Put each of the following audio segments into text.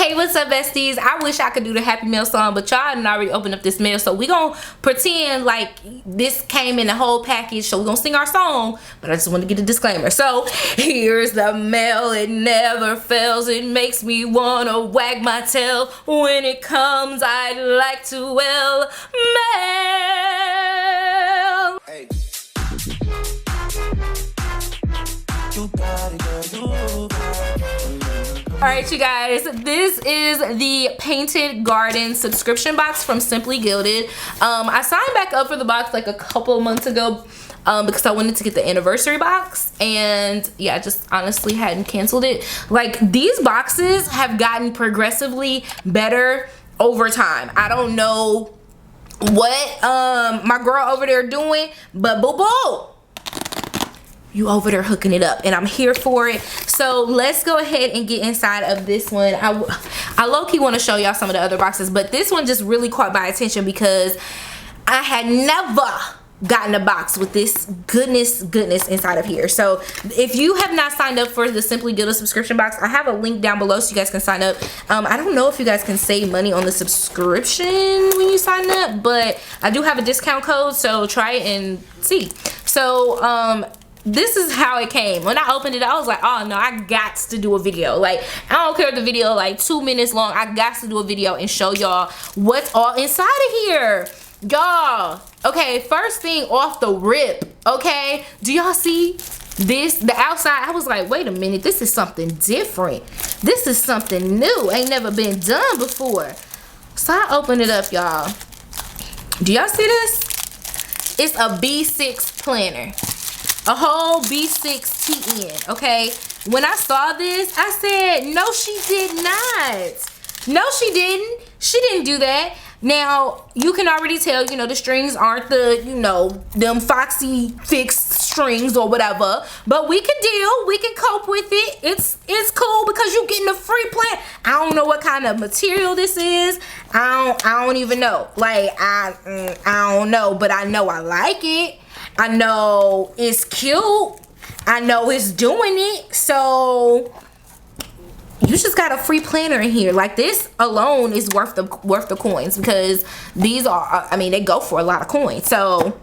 Hey, what's up, besties? I wish I could do the Happy Mail song, but y'all done already opened up this mail, so we gonna pretend like this came in the whole package. So we gonna sing our song, but I just want to get a disclaimer. So here's the mail, it never fails. It makes me wanna wag my tail. When it comes, I'd like to well mail. Hey. You got it, girl, you got it. Alright, you guys, this is the Painted Garden subscription box from Simply Gilded. I signed back up for the box like a couple of months ago because I wanted to get the anniversary box, and yeah, I just honestly hadn't canceled it. Like, these boxes have gotten progressively better over time. I don't know what my girl over there doing, but boo-boo, you over there hooking it up, and I'm here for it. So let's go ahead and get inside of this one. I low-key want to show y'all some of the other boxes, but this one just really caught my attention because I had never gotten a box with this goodness inside of here. So if you have not signed up for the Simply Gilded subscription box, I have a link down below so you guys can sign up. I don't know if you guys can save money on the subscription when you sign up, but I do have a discount code, so try it and see. So this is how it came. When I opened it, I was like, oh no, I got to do a video. Like, I don't care if the video like 2 minutes long. I got to do a video and show y'all what's all inside of here, y'all. Okay, first thing off the rip, okay, do y'all see this? The outside, I was like, wait a minute, this is something different. This is something new, ain't never been done before. So I opened it up, y'all. Do y'all see this? It's a B6 planner. A whole B6 TN, okay? When I saw this, I said, no, she did not. No, she didn't. She didn't do that. Now, you can already tell, you know, the strings aren't the, you know, them foxy fixed strings or whatever. But we can deal. We can cope with it. It's cool because you're getting a free plant. I don't know what kind of material this is. I don't even know. Like, I don't know, but I know I like it. I know it's cute. I know it's doing it. So you just got a free planner in here. Like, this alone is worth the coins, because these are, I mean, they go for a lot of coins. So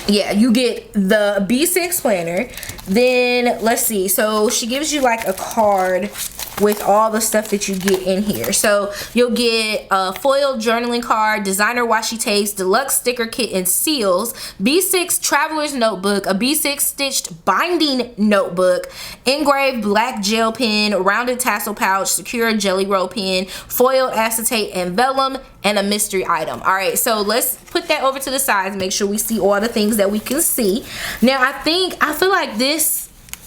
yeah, you get the B6 planner. Then let's see, so she gives you like a card with all the stuff that you get in here. So you'll get a foil journaling card, designer washi tapes, deluxe sticker kit and seals, B6 traveler's notebook, a B6 stitched binding notebook, engraved black gel pen, rounded tassel pouch, secure jelly roll pen, foiled acetate and vellum, and a mystery item. All right, so let's put that over to the side and make sure we see all the things that we can see. Now I feel like this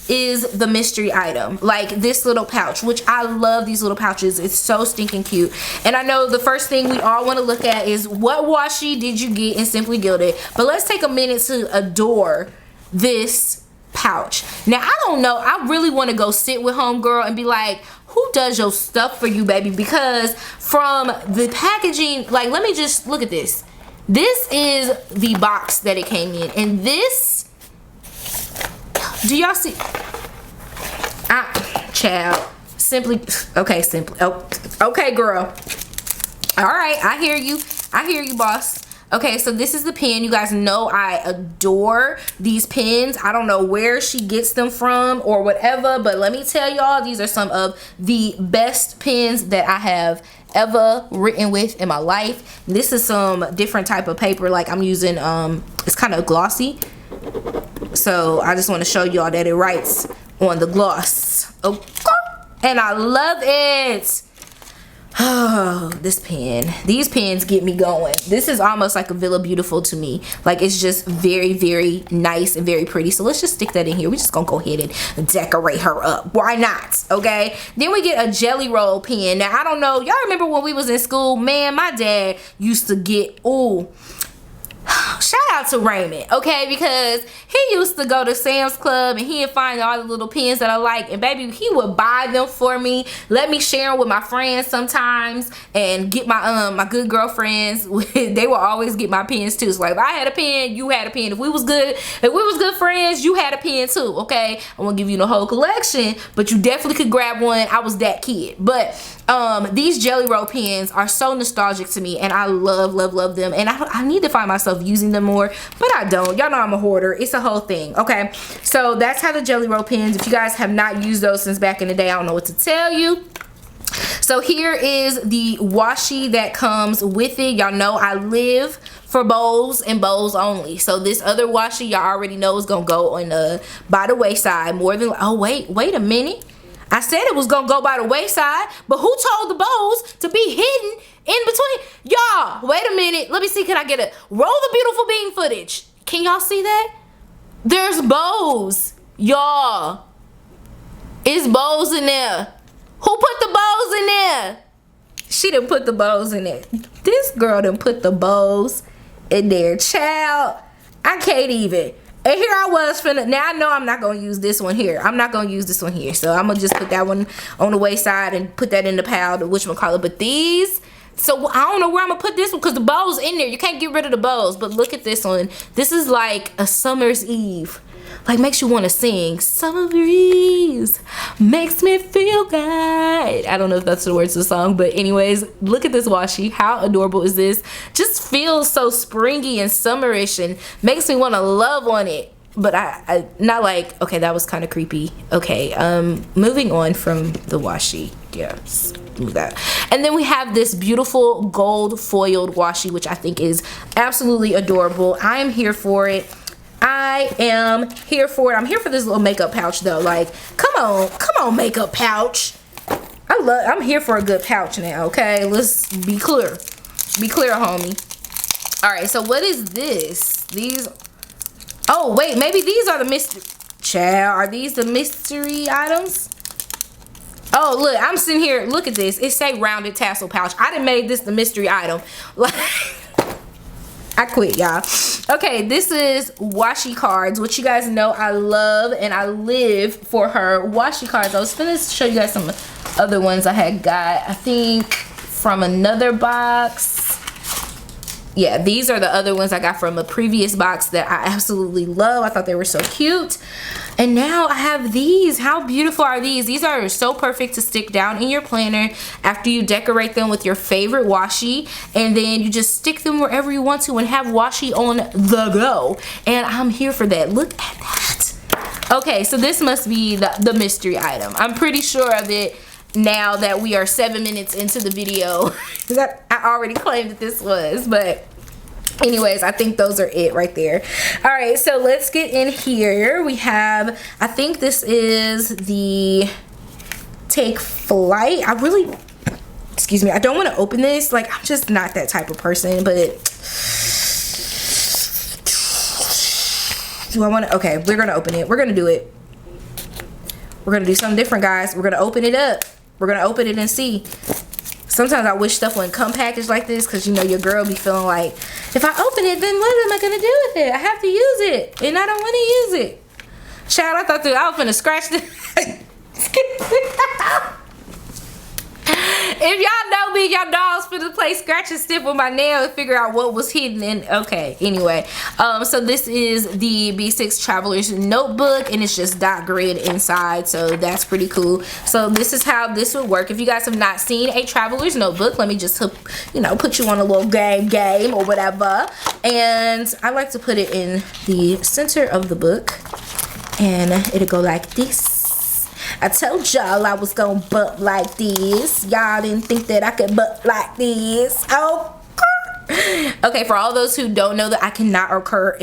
is the mystery item, like this little pouch, which I love these little pouches. It's so stinking cute. And I know the first thing we all want to look at is what washi did you get in Simply Gilded, but let's take a minute to adore this pouch. Now, I don't know, I really want to go sit with homegirl and be like, who does your stuff for you, baby? Because from the packaging, like, let me just look at this. This is the box that it came in, and this, do y'all see? Child, simply, okay, simply, oh, okay, girl. All right, I hear you, boss. Okay, so this is the pen. You guys know I adore these pens. I don't know where she gets them from or whatever, but let me tell y'all, these are some of the best pens that I have ever written with in my life. This is some different type of paper. Like, I'm using, it's kind of glossy. So I just want to show y'all that it writes on the gloss. Okay. And I love it. Oh, this pen. These pens get me going. This is almost like a Villa Beautiful to me. Like, it's just very, very nice and very pretty. So let's just stick that in here. We're just gonna go ahead and decorate her up. Why not? Okay. Then we get a jelly roll pen. Now, I don't know. Y'all remember when we was in school? Man, my dad used to get, ooh, shout out to Raymond, okay, because he used to go to Sam's Club and he'd find all the little pens that I like, and baby, he would buy them for me, let me share them with my friends sometimes, and get my my good girlfriends. They would always get my pens too. So like, if I had a pen, you had a pen. If we was good friends, you had a pen too, okay? I won't give you the whole collection, but you definitely could grab one. I was that kid. But These Jelly Roll pens are so nostalgic to me, and I love, love, love them. And I need to find myself using them more, but I don't. Y'all know I'm a hoarder. It's a whole thing, okay? So that's how the Jelly Roll pens, if you guys have not used those since back in the day, I don't know what to tell you. So here is the washi that comes with it. Y'all know I live for bows and bows only. So this other washi y'all already know is gonna go on by the wayside more than, oh wait a minute. I said it was gonna go by the wayside, but who told the bows to be hidden in between? Y'all, wait a minute. Let me see, can I get a roll the beautiful bean footage? Can y'all see that? There's bows, y'all. It's bows in there. Who put the bows in there? She done put the bows in there. This girl done put the bows in there. Child, I can't even. And here I was finna, now I know I'm not gonna use this one here. I'm not gonna use this one here. So I'm gonna just put that one on the wayside and put that in the pile, the whatchamacallit. But these, so I don't know where I'm gonna put this one because the bow's in there. You can't get rid of the bows. But look at this one. This is like a summer's eve. Like, makes you want to sing. Summer breeze makes me feel good. I don't know if that's the words of the song, but anyways, look at this washi. How adorable is this? Just feels so springy and summerish and makes me want to love on it. But I not like, okay, that was kind of creepy. Okay, moving on from the washi. Yes, move that. And then we have this beautiful gold foiled washi, which I think is absolutely adorable. I am here for it. I am here for it. I'm here for this little makeup pouch though. Like, come on makeup pouch. I'm here for a good pouch now, okay? Let's be clear. Be clear, homie. All right, so what is this? These, oh wait, maybe these are the mystery, child, are these the mystery items? Oh look, I'm sitting here, look at this. It say rounded tassel pouch. I done made this the mystery item. Like, I quit, y'all. Okay, this is washi cards, which you guys know I love and I live for her washi cards. I was gonna show you guys some other ones I had got, I think from another box. Yeah, these are the other ones I got from a previous box that I absolutely love. I thought they were so cute. And now I have these. How beautiful are these? These are so perfect to stick down in your planner after you decorate them with your favorite washi. And then you just stick them wherever you want to and have washi on the go. And I'm here for that. Look at that. Okay, so this must be the mystery item. I'm pretty sure of it now that we are 7 minutes into the video. I already claimed that this was, but anyways, I think those are it right there. All right, so let's get in here. We have, I think this is the Take Flight. I really, excuse me, I don't want to open this. Like, I'm just not that type of person, but do I want to? Okay, we're gonna open it. We're gonna do it. We're gonna do something different, guys. We're gonna open it up. We're gonna open it and see. Sometimes I wish stuff wouldn't come packaged like this, because you know your girl be feeling like, if I open it, then what am I gonna do with it? I have to use it, and I don't want to use it. Child, I thought that I was finna scratch this. If y'all know me, y'all know I was finna play scratch and sniff with my nail and figure out what was hidden. And okay, anyway, so this is the B6 Traveler's Notebook, and it's just dot grid inside, so that's pretty cool. So this is how this would work. If you guys have not seen a Traveler's Notebook, let me just, you know, put you on a little game or whatever. And I like to put it in the center of the book, and it'll go like this. I told y'all I was gonna butt like this. Y'all didn't think that I could butt like this. Oh. Okay, for all those who don't know that I cannot occur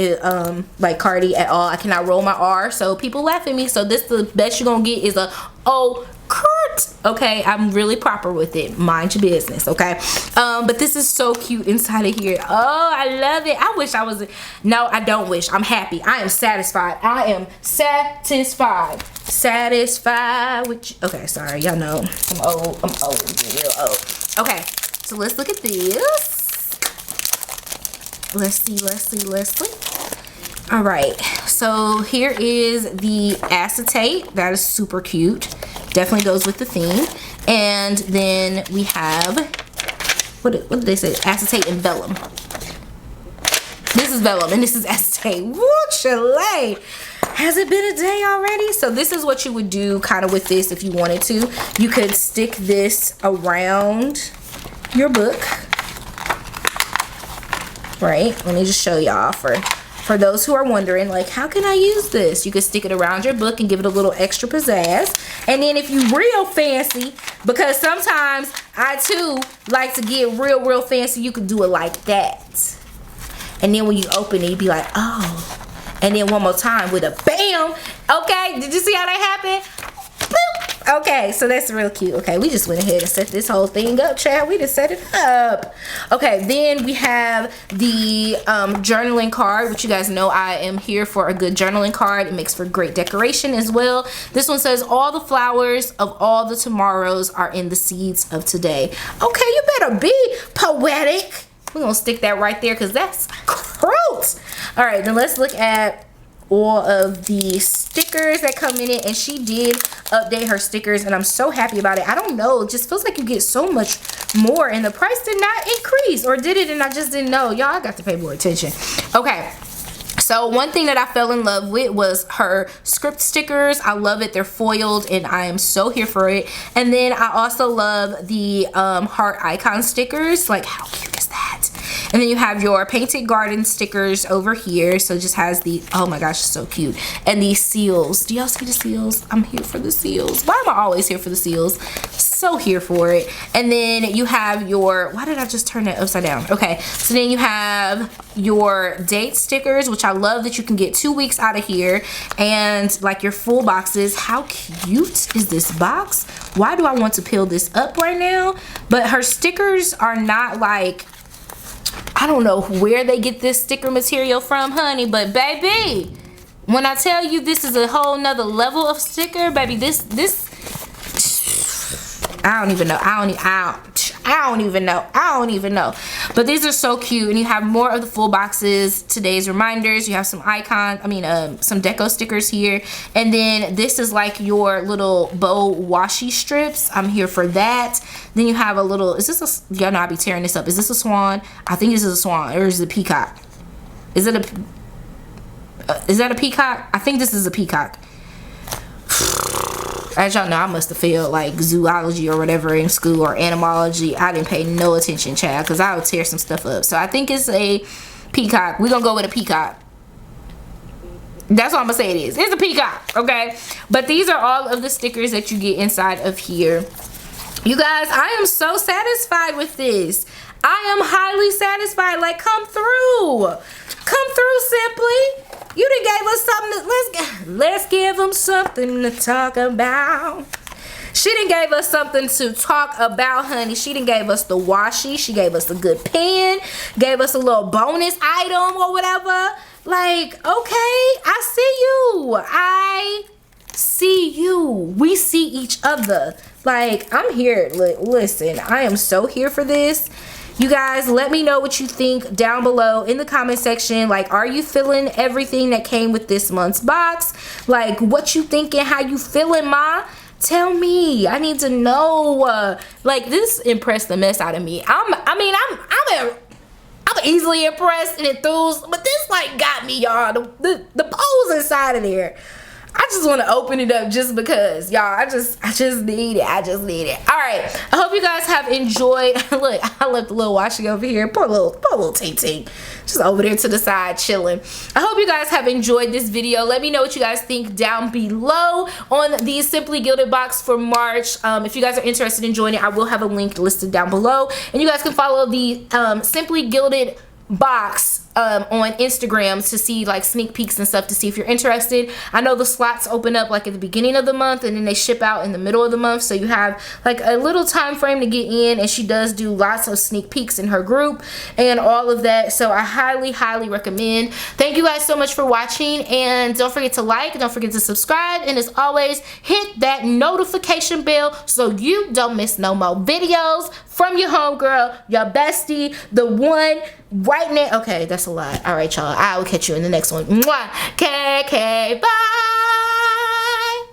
like Cardi at all. I cannot roll my R, so people laugh at me. So this, the best you're gonna get is a oh Kurt. Okay, I'm really proper with it. Mind your business, okay? But this is so cute inside of here. Oh, I love it. I wish I was, no, I don't wish. I'm happy. I am satisfied. I am satisfied. Satisfied with you. Okay, sorry, y'all know I'm old. I'm old, real old. Okay, so let's look at this. Let's see. All right, so here is the acetate. That is super cute. Definitely goes with the theme. And then we have, what did they say? Acetate and vellum. This is vellum and this is acetate. Woo, Chalet. Has it been a day already? So this is what you would do kind of with this if you wanted to. You could stick this around your book. Right? Let me just show y'all for those who are wondering, like, how can I use this? You can stick it around your book and give it a little extra pizzazz. And then if you real fancy, because sometimes I too like to get real fancy, you can do it like that. And then when you open it, you be like, oh. And then one more time with a bam. Okay, did you see how that happened? Boop. Okay, so that's real cute. Okay, we just went ahead and set this whole thing up, child. We just set it up. Okay, then we have the journaling card, which you guys know I am here for a good journaling card. It makes for great decoration as well. This one says, all the flowers of all the tomorrows are in the seeds of today. Okay, you better be poetic. We're gonna stick that right there because that's gross. All right, then let's look at all of the stickers that come in it. And she did update her stickers and I'm so happy about it. I don't know, it just feels like you get so much more and the price did not increase, or did it and I just didn't know. Y'all, I got to pay more attention. Okay. So one thing that I fell in love with was her script stickers. I love it. They're foiled and I am so here for it. And then I also love the heart icon stickers. Like, how cute is that? And then you have your painted garden stickers over here. So it just has the, oh my gosh, so cute. And these seals. Do y'all see the seals? I'm here for the seals. Why am I always here for the seals? So here for it. And then you have your, why did I just turn that upside down? Okay, so then you have your date stickers, which I love that you can get 2 weeks out of here, and like your full boxes. How cute is this box? Why do I want to peel this up right now? But her stickers are not like, I don't know where they get this sticker material from, honey, but baby, when I tell you this is a whole nother level of sticker, baby, this I don't even know. I don't even know. But these are so cute, and you have more of the full boxes. Today's reminders. You have some some deco stickers here, and then this is like your little bow washi strips. I'm here for that. Then you have a little. Is this a? Y'all know I be tearing this up. Is this a swan? I think this is a swan, or is it a peacock? Is it a? Is that a peacock? I think this is a peacock. As y'all know, I must have failed like zoology or whatever in school, or animology. I didn't pay no attention, child, because I would tear some stuff up. So I think it's a peacock. We're gonna go with a peacock. That's what I'm gonna say it is. It's a peacock, okay? But these are all of the stickers that you get inside of here. You guys, I am so satisfied with this. I am highly satisfied. Like, come through. Come through, Simply. You done gave us something to, let's give them something to talk about. She done gave us something to talk about, honey. She done gave us the washi. She gave us a good pen. Gave us a little bonus item or whatever. Like, okay, I see you. I see you. We see each other. Like, I'm here. Listen, I am so here for this. You guys, let me know what you think down below in the comment section. Like, are you feeling everything that came with this month's box? Like, what you thinking? How you feeling, ma? Tell me. I need to know. Like, this impressed the mess out of me. I'm easily impressed and enthused, but this like got me, y'all. The pose inside of there. I just want to open it up just because, y'all. I just need it. I just need it. All right. I hope you guys have enjoyed. Look, I left the little washi over here. Poor little Ting. Just over there to the side chilling. I hope you guys have enjoyed this video. Let me know what you guys think down below on the Simply Gilded box for March. If you guys are interested in joining, I will have a link listed down below. And you guys can follow the Simply Gilded box on Instagram to see like sneak peeks and stuff, to see if you're interested. I know the slots open up like at the beginning of the month and then they ship out in the middle of the month, so you have like a little time frame to get in, and she does do lots of sneak peeks in her group and all of that, so I highly recommend. Thank you guys so much for watching, and don't forget to like, don't forget to subscribe, and as always, hit that notification bell so you don't miss no more videos from your homegirl, your bestie, the one right now. Okay, that's a lot. All right, y'all. I will catch you in the next one. Mwah. KK. Bye.